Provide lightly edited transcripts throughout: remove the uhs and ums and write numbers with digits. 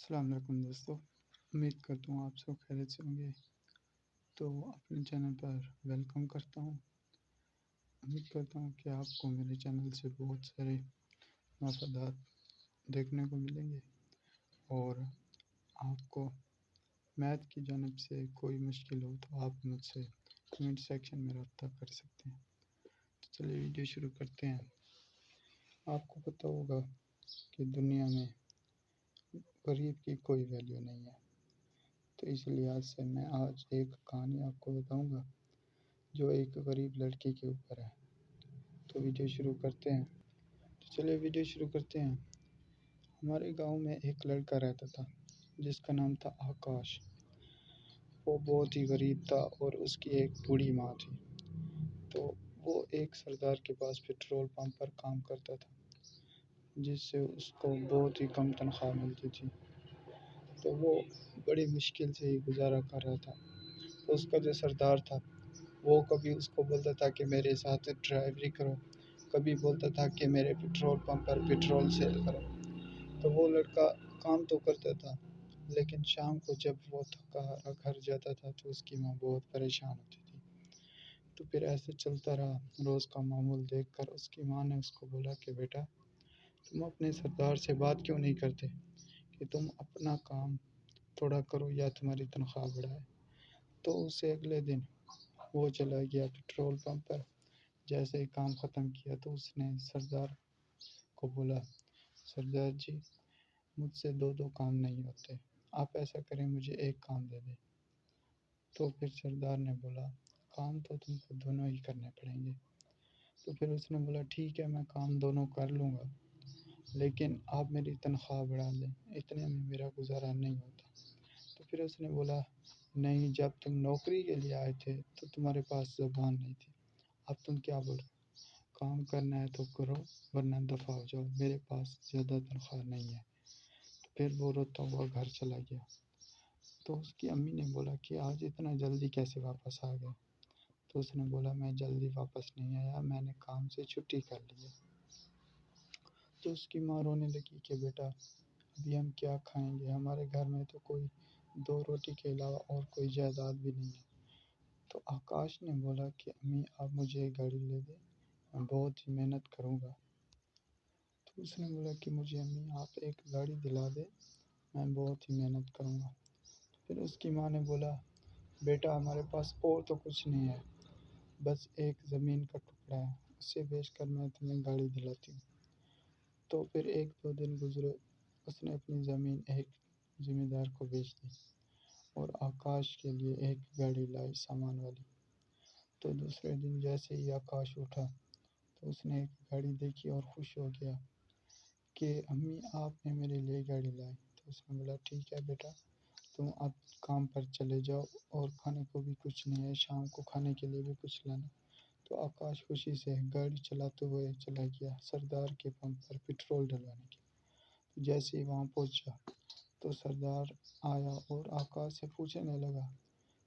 अस्सलाम वालेकुम दोस्तों। उम्मीद करता हूँ आप सब खैरियत से होंगे। तो अपने चैनल पर वेलकम करता हूँ। उम्मीद करता हूँ कि आपको मेरे चैनल से बहुत सारे मफ़ादात देखने को मिलेंगे और आपको मैथ की जानिब से कोई मुश्किल हो तो आप मुझसे कमेंट सेक्शन में रब्ता कर सकते हैं। तो चलिए वीडियो शुरू करते हैं। आपको पता होगा कि दुनिया में गरीब की कोई वैल्यू नहीं है, तो इस लिहाज से मैं आज एक कहानी आपको बताऊंगा जो एक गरीब लड़की के ऊपर है। तो वीडियो शुरू करते हैं। तो चलिए वीडियो शुरू करते हैं। हमारे गांव में एक लड़का रहता था जिसका नाम था आकाश। वो बहुत ही गरीब था और उसकी एक बूढ़ी माँ थी। तो वो एक सरदार के पास पेट्रोल पंप पर काम करता था, जिससे उसको बहुत ही कम तनख्वाह मिलती थी। तो वो बड़ी मुश्किल से ही गुजारा कर रहा था। तो उसका जो सरदार था वो कभी उसको बोलता था कि मेरे साथ ड्राइवरी करो, कभी बोलता था कि मेरे पेट्रोल पंप पर पेट्रोल सेल करो। तो वो लड़का काम तो करता था, लेकिन शाम को जब वो थका हारा घर जाता था तो उसकी माँ बहुत परेशान होती थी। तो फिर ऐसे चलता रहा। रोज़ का मामूल देखकर उसकी माँ ने उसको बोला कि बेटा, तुम अपने सरदार से बात क्यों नहीं करते कि तुम अपना काम थोड़ा करो या तुम्हारी तनख्वाह बढ़ाए। तो उसे अगले दिन वो चला गया पेट्रोल पंप पर। जैसे ही काम ख़त्म किया तो उसने सरदार को बोला, सरदार जी, मुझसे दो दो काम नहीं होते, आप ऐसा करें मुझे एक काम दे दें। तो फिर सरदार ने बोला, काम तो तुमको दोनों ही करने पड़ेंगे। तो फिर उसने बोला, ठीक है, मैं काम दोनों कर लूँगा, लेकिन आप मेरी तनख्वाह बढ़ा दें, इतने में मेरा गुजारा नहीं होता। तो फिर उसने बोला, नहीं, जब तुम नौकरी के लिए आए थे तो तुम्हारे पास ज़बान नहीं थी, अब तुम क्या बोल रहे हो? काम करना है तो करो, वरना दफ़ा हो जाओ, मेरे पास ज़्यादा तनख्वाह नहीं है। तो फिर वो रोता हुआ घर चला गया। तो उसकी अम्मी ने बोला कि आज इतना जल्दी कैसे वापस आ गए? तो उसने बोला, मैं जल्दी वापस नहीं आया, मैंने काम से छुट्टी कर ली है। तो उसकी माँ रोने लगी कि बेटा, अभी हम क्या खाएंगे, हमारे घर में तो कोई दो रोटी के अलावा और कोई जायदाद भी नहीं है। तो आकाश ने बोला कि अम्मी, आप मुझे एक गाड़ी ले दें, मैं बहुत ही मेहनत करूँगा। तो उसने बोला कि मुझे अम्मी आप एक गाड़ी दिला दे, मैं बहुत ही मेहनत करूँगा। फिर उसकी माँ ने बोला, बेटा, हमारे पास और तो कुछ नहीं है, बस एक ज़मीन का टुकड़ा है, उसे बेचकर मैं तुम्हें गाड़ी दिलाती हूँ। तो फिर एक दो दिन गुजरे, उसने अपनी ज़मीन एक ज़मींदार को बेच दी और आकाश के लिए एक गाड़ी लाई सामान वाली। तो दूसरे दिन जैसे ही आकाश उठा तो उसने एक गाड़ी देखी और खुश हो गया कि अम्मी, आपने मेरे लिए गाड़ी लाई। तो उसने बोला, ठीक है बेटा, तुम अब काम पर चले जाओ और खाने को भी कुछ नहीं है, शाम को खाने के लिए भी कुछ लाना। तो आकाश खुशी से गाड़ी चलाते हुए चला गया सरदार के पंप पर पेट्रोल डलवाने के। तो जैसे ही वहाँ पहुँचा तो सरदार आया और आकाश से पूछने लगा,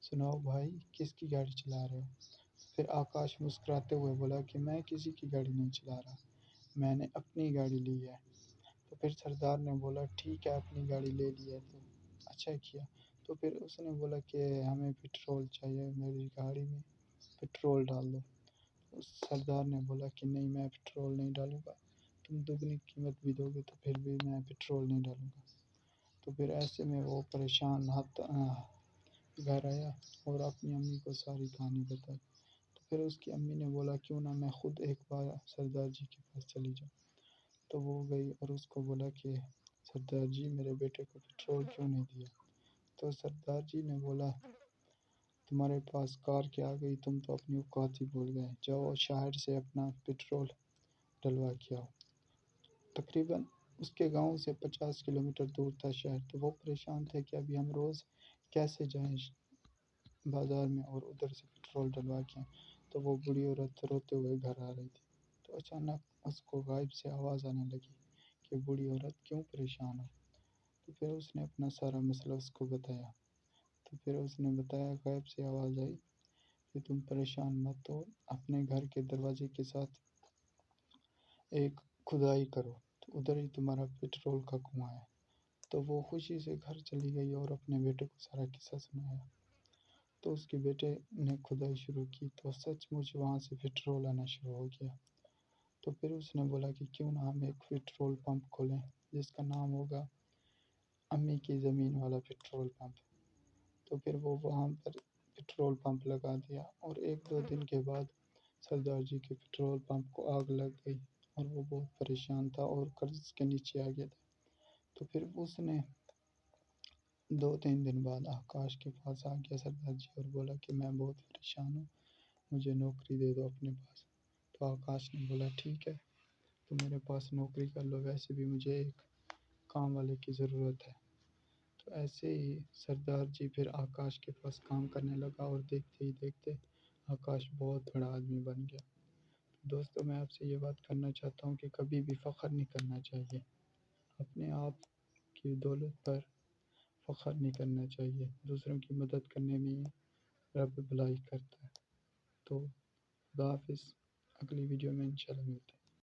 सुनाओ भाई, किसकी गाड़ी चला रहे हो? फिर आकाश मुस्कुराते हुए बोला कि मैं किसी की गाड़ी नहीं चला रहा, मैंने अपनी गाड़ी ली है। तो फिर सरदार ने बोला, ठीक है, अपनी गाड़ी ले ली है तो अच्छा किया। तो फिर उसने बोला कि हमें पेट्रोल चाहिए, मेरी गाड़ी में पेट्रोल डाल दो। उस सरदार ने बोला कि नहीं, मैं पेट्रोल नहीं डालूँगा, तुम दुगनी कीमत भी दोगे तो फिर भी मैं पेट्रोल नहीं डालूँगा। तो फिर ऐसे में वो परेशान घर आया और अपनी अम्मी को सारी कहानी बताई। तो फिर उसकी अम्मी ने बोला, क्यों ना मैं खुद एक बार सरदार जी के पास चली जाऊँ। तो वो गई और उसको बोला कि सरदार जी, मेरे बेटे को पेट्रोल क्यों नहीं दिया? तो सरदार जी ने बोला, तुम्हारे पास कार क्या आ गई, तुम तो अपनी औकात ही भूल गए, जाओ शहर से अपना पेट्रोल डलवा के आओ। तकरीबन उसके गांव से 50 किलोमीटर दूर था शहर। तो वो परेशान थे कि अभी हम रोज़ कैसे जाएं बाज़ार में और उधर से पेट्रोल डलवा के आएं। तो वो बूढ़ी औरत रोते हुए घर आ रही थी। तो अचानक उसको गायब से आवाज़ आने लगी कि बूढ़ी औरत, क्यों परेशान हो? तो फिर उसने अपना सारा मसला उसको बताया। तो फिर उसने बताया, गायब से आवाज़ आई कि तुम परेशान मत हो, अपने घर के दरवाजे के साथ एक खुदाई करो, तो उधर ही तुम्हारा पेट्रोल का कुआँ है। تو وہ خوشی سے گھر چلی گئی اور اپنے بیٹے کو سارا قصہ سنایا۔ تو اس کے بیٹے نے کھدائی شروع کی تو سچ مچ وہاں سے پٹرول آنا شروع ہو گیا۔ تو پھر اس نے بولا کہ کیوں نہ ہم ایک پٹرول پمپ کھولیں جس کا نام ہوگا امی کی زمین والا پٹرول پمپ۔ تو پھر وہ وہاں پر پٹرول پمپ لگا دیا اور 1-2 دن کے بعد سردار جی کے پٹرول پمپ کو آگ لگ گئی اور وہ بہت پریشان تھا اور قرض کے نیچے آ گیا تھا۔ تو پھر اس نے 2-3 دن بعد آکاش کے پاس آ گیا سردار جی اور بولا کہ میں بہت پریشان ہوں، مجھے نوکری دے دو اپنے پاس۔ تو آکاش نے بولا ٹھیک ہے، تو میرے پاس نوکری کر لو، ویسے بھی مجھے ایک کام والے کی ضرورت ہے۔ تو ایسے ہی سردار جی پھر آکاش کے پاس کام کرنے لگا اور دیکھتے ہی دیکھتے آکاش بہت بڑا آدمی بن گیا۔ دوستوں میں آپ سے یہ بات کرنا چاہتا ہوں کہ کبھی بھی فخر نہیں کرنا چاہیے، اپنے آپ کی دولت پر فخر نہیں کرنا چاہیے، دوسروں کی مدد کرنے میں رب بھلائی کرتا ہے۔ تو خدا حافظ، اگلی ویڈیو میں انشاءاللہ ملتے ہیں۔